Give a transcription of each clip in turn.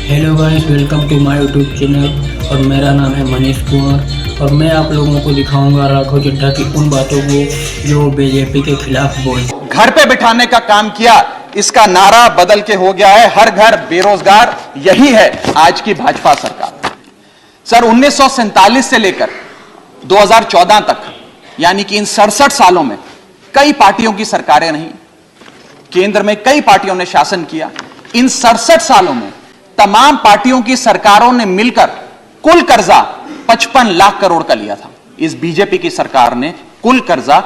Hello guys, welcome to my YouTube channel और मेरा नाम है मनीष कुमार और मैं आप लोगों को दिखाऊंगा राघव चड्ढा की उन बातों को जो बीजेपी के खिलाफ बोले। घर पे बिठाने का काम किया, इसका नारा बदल के हो गया है हर घर बेरोजगार। यही है आज की भाजपा सरकार। सर 1947 से लेकर 2014 तक यानी कि इन 67 सालों में कई पार्टियों की सरकारें रहीं, केंद्र में कई पार्टियों ने शासन किया। इन 67 सालों में तमाम पार्टियों की सरकारों ने मिलकर कुल कर्जा 55 लाख करोड़ का लिया था। इस बीजेपी की सरकार ने कुल कर्जा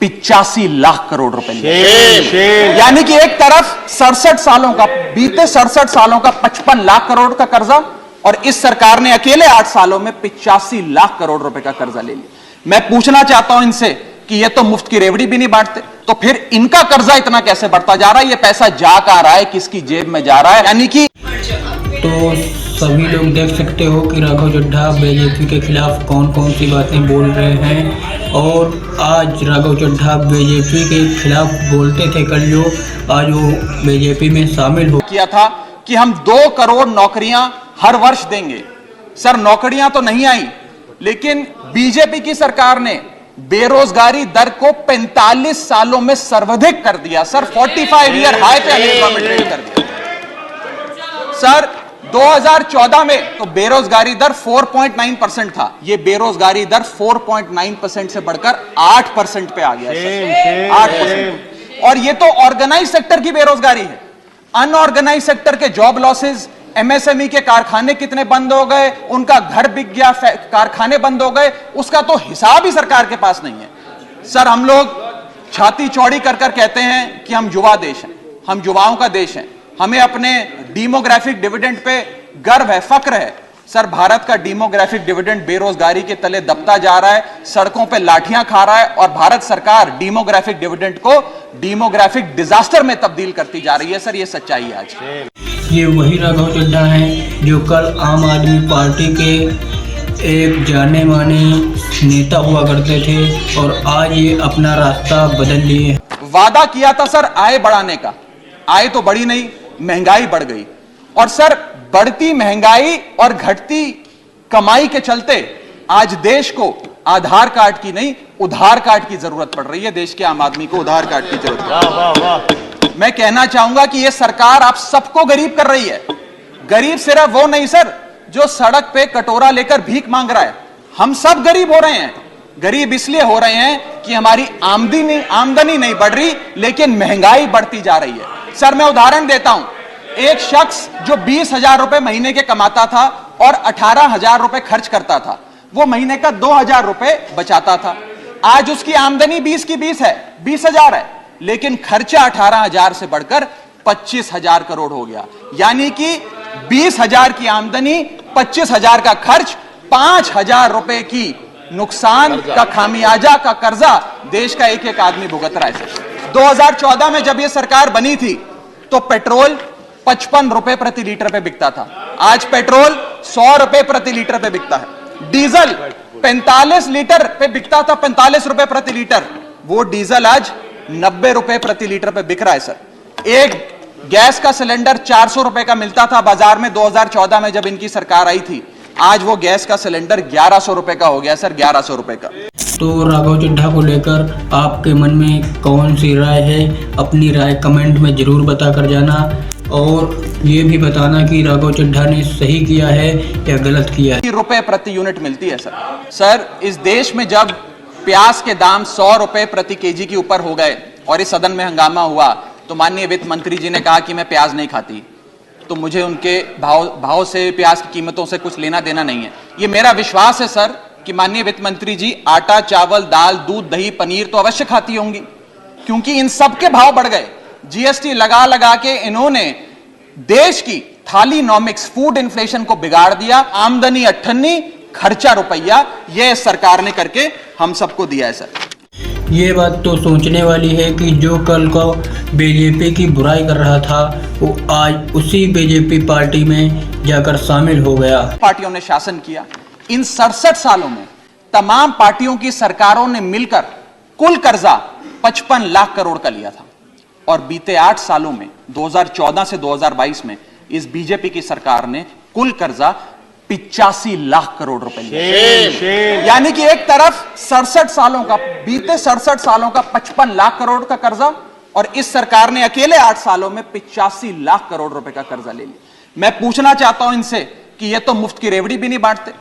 85 लाख करोड़ रुपए लिया। यानी कि एक तरफ 67 सालों का, बीते 67 सालों का 55 लाख करोड़ का कर्जा और इस सरकार ने अकेले 8 सालों में 85 लाख करोड़ रुपए का कर्जा ले लिया। मैं पूछना चाहता हूं इनसे कि ये तो मुफ्त की रेवड़ी भी नहीं बांटते, तो फिर इनका कर्जा इतना कैसे बढ़ता जा रहा है? ये पैसा जा कहां रहा है, किसकी जेब में जा रहा है? यानी कि तो सभी लोग देख सकते हो कि राघव चड्ढा बीजेपी के खिलाफ कौन कौन सी बातें बोल रहे हैं और आज राघव चड्ढा बीजेपी के खिलाफ बोलते थे कल, जो आज वो बीजेपी में शामिल हो किया था कि हम 2 करोड़ नौकरियां हर वर्ष देंगे। सर नौकरियां तो नहीं आई, लेकिन बीजेपी की सरकार ने बेरोजगारी दर को 45 सालों में सर्वाधिक कर दिया। सर 45 ईयर हाई पे अनएम्प्लॉयमेंट रेट कर दिया। सर 2014 में तो बेरोजगारी दर 4.9% था, ये बेरोजगारी दर 4.9% से बढ़कर 8% पे आ गया। 8%। और ये तो ऑर्गेनाइज सेक्टर की बेरोजगारी है। अनऑर्गेनाइज सेक्टर के जॉब लॉसेस, एमएसएमई के कारखाने कितने बंद हो गए, उनका घर बिक गया, कारखाने बंद हो गए, उसका तो हिसाब ही सरकार के पास नहीं है। सर हम लोग छाती चौड़ी कर कर कहते हैं कि हम युवा देश हैं, हम युवाओं का देश है, हमें अपने डेमोग्राफिक डिविडेंड पे गर्व है, फक्र है। सर भारत का डेमोग्राफिक डिविडेंड बेरोजगारी के तले दबता जा रहा है, सड़कों पे लाठियां खा रहा है और भारत सरकार डेमोग्राफिक डिविडेंड को डेमोग्राफिक डिजास्टर में तब्दील करती जा रही है। सर ये सच्चाई है आज। ये वही राघव चड्ढा हैं जो कल आम आदमी पार्टी के एक जाने माने नेता हुआ करते थे और आज ये अपना रास्ता बदल लिए। वादा किया था सर आय बढ़ाने का, आय तो बढ़ी नहीं, महंगाई बढ़ गई। और सर बढ़ती महंगाई और घटती कमाई के चलते आज देश को आधार कार्ड की नहीं, उधार कार्ड की जरूरत पड़ रही है। देश के आम आदमी को उधार कार्ड की जरूरत पड़ रही है। मैं कहना चाहूंगा कि यह सरकार आप सबको गरीब कर रही है। गरीब सिर्फ वो नहीं सर जो सड़क पे कटोरा लेकर भीख मांग रहा है, हम सब गरीब हो रहे हैं। गरीब इसलिए हो रहे हैं कि हमारी आमदनी नहीं बढ़ रही, लेकिन महंगाई बढ़ती जा रही है। सर मैं उदाहरण देता हूं, एक शख्स जो 20,000 रुपए महीने के कमाता था और 18,000 रुपए खर्च करता था, वो महीने का 2,000 रुपए बचाता था। आज उसकी आमदनी 20 की 20 है, 20,000 है, लेकिन खर्चा 18,000 से बढ़कर 25,000 करोड़ हो गया। यानी कि 20,000 की आमदनी, 25,000 का खर्च, 5,000 रुपए की नुकसान का खामियाजा का कर्जा देश का एक एक आदमी भुगत रहा है। 2014 में जब यह सरकार बनी थी तो पेट्रोल 55 रुपए प्रति लीटर पे बिकता था, आज पेट्रोल 100 रुपए प्रति लीटर पे बिकता है। डीजल 45 लीटर पे बिकता था, 45 रुपए प्रति लीटर, वो डीजल आज 90 रुपए प्रति लीटर पे बिक रहा है। सर एक गैस का सिलेंडर 400 रुपए का मिलता था बाजार में 2014 में जब इनकी सरकार आई थी, आज वो गैस का सिलेंडर 1100 रुपए का हो गया। सर 1100 रुपए का। तो राघव चड्ढा को लेकर आपके मन में कौन सी राय है, अपनी राय कमेंट में जरूर बता कर जाना और ये भी बताना कि राघव चड्ढा ने सही किया है या गलत किया है। रुपए प्रति यूनिट मिलती है सर इस देश में जब प्याज के दाम 100 रुपए प्रति केजी के ऊपर हो गए और इस सदन में हंगामा हुआ तो माननीय वित्त मंत्री जी ने कहा कि मैं प्याज नहीं खाती, तो मुझे उनके भाव से, प्याज की कीमतों से कुछ लेना देना नहीं है। ये मेरा विश्वास है सर कि माननीय वित्त मंत्री जी आटा, चावल, दाल, दूध, दही, पनीर तो अवश्य खाती होंगी, क्योंकि इन सब के भाव बढ़ गए। जीएसटी लगा लगा के इन्होंने देश की थालीनॉमिक्स, फूड इन्फ्लेशन को बिगाड़ दिया। आमदनी 98, खर्चा रुपया, यह सरकार ने करके हम सबको दिया है। सर ये बात तो सोचने वाली है कि जो कल को बीजेपी की बुराई कर रहा था वो आज उसी बीजेपी पार्टी में जाकर शामिल हो गया। पार्टियों ने शासन किया। इन 67 सालों में तमाम पार्टियों की सरकारों ने मिलकर कुल कर्जा 55 लाख करोड़ का लिया था और बीते 8 सालों में 2014 से 2022 में इस बीजेपी की सरकार ने कुल कर्जा 85 लाख करोड़ रुपए लिया। यानी कि एक तरफ 67 सालों का, बीते 67 सालों का 55 लाख करोड़ का कर्जा, और इस सरकार ने अकेले 8 सालों में 85 लाख करोड़ रुपए का कर्जा ले लिया। मैं पूछना चाहता हूं इनसे कि ये तो मुफ्त की रेवड़ी भी नहीं बांटते,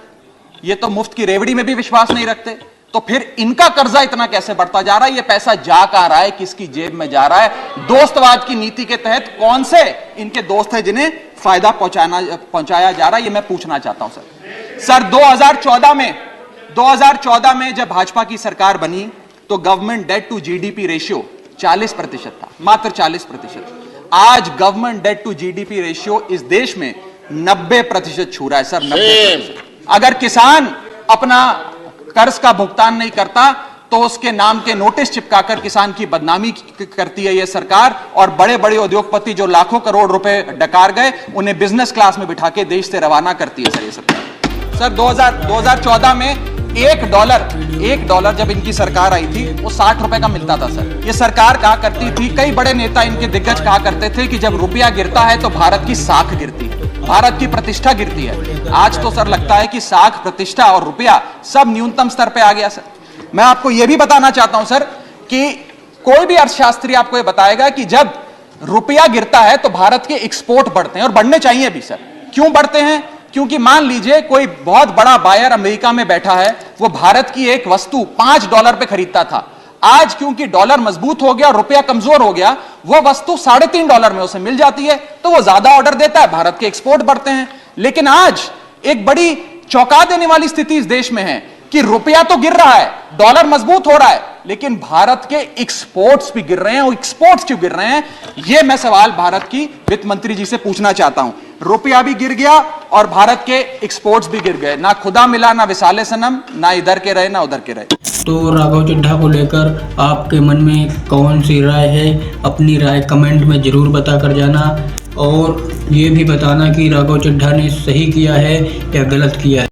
ये तो मुफ्त की रेवड़ी में भी विश्वास नहीं रखते, तो फिर इनका कर्जा इतना कैसे बढ़ता जा रहा है? ये पैसा जा कहां रहा है, किसकी जेब में जा रहा है? दोस्तवाद की नीति के तहत कौन से इनके दोस्त हैं जिन्हें फायदा पहुंचाया जा रहा है? ये मैं पूछना चाहता हूं सर 2014 में जब भाजपा की सरकार बनी तो government debt to GDP ratio 40% था, मात्र 40%। आज government debt to GDP ratio इस देश में 90% छू रहा है सर, 90%। अगर किसान अपना कर्ज का भुगतान नहीं करता तो उसके नाम के नोटिस चिपकाकर किसान की बदनामी करती है यह सरकार, और बड़े बड़े उद्योगपति जो लाखों करोड़ रुपए डकार गए उन्हें बिजनेस क्लास में बिठा के देश से रवाना करती है सर ये सरकार। सर 2014 में एक डॉलर जब इनकी सरकार आई थी वो 60 रुपए का मिलता था सर। ये सरकार कहा करती थी, कई बड़े नेता इनके दिग्गज कहा करते थे कि जब रुपया गिरता है तो भारत की साख गिरती है, भारत की प्रतिष्ठा गिरती है। आज तो सर लगता है कि साख, प्रतिष्ठा और रुपया सब न्यूनतम स्तर पे आ गया सर। मैं आपको यह भी बताना चाहता हूं सर कि कोई भी अर्थशास्त्री आपको यह बताएगा कि जब रुपया गिरता है तो भारत के एक्सपोर्ट बढ़ते हैं, और बढ़ने चाहिए भी सर। क्यों बढ़ते हैं? क्योंकि मान लीजिए कोई बहुत बड़ा बायर अमेरिका में बैठा है, वो भारत की एक वस्तु $5 पे खरीदता था, आज क्योंकि डॉलर मजबूत हो गया और रुपया कमजोर हो गया, वो वस्तु $3.5 में उसे मिल जाती है, तो वो ज्यादा ऑर्डर देता है, भारत के एक्सपोर्ट बढ़ते हैं। लेकिन आज एक बड़ी चौंका देने वाली स्थिति इस देश में है कि रुपया तो गिर रहा है, डॉलर मजबूत हो रहा है, लेकिन भारत के एक्सपोर्ट्स भी गिर रहे हैं। और एक्सपोर्ट्स क्यों गिर रहे हैं, यह मैं सवाल भारत की वित्त मंत्री जी से पूछना चाहता हूं। रुपया भी गिर गया और भारत के एक्सपोर्ट्स भी गिर गए, ना खुदा मिला, ना विसाले सनम, ना इधर के रहे ना उधर के रहे। तो राघव चड्ढा को लेकर आपके मन में कौन सी राय है? अपनी राय कमेंट में जरूर बता कर जाना, और ये भी बताना कि राघव चड्ढा ने सही किया है या गलत किया है।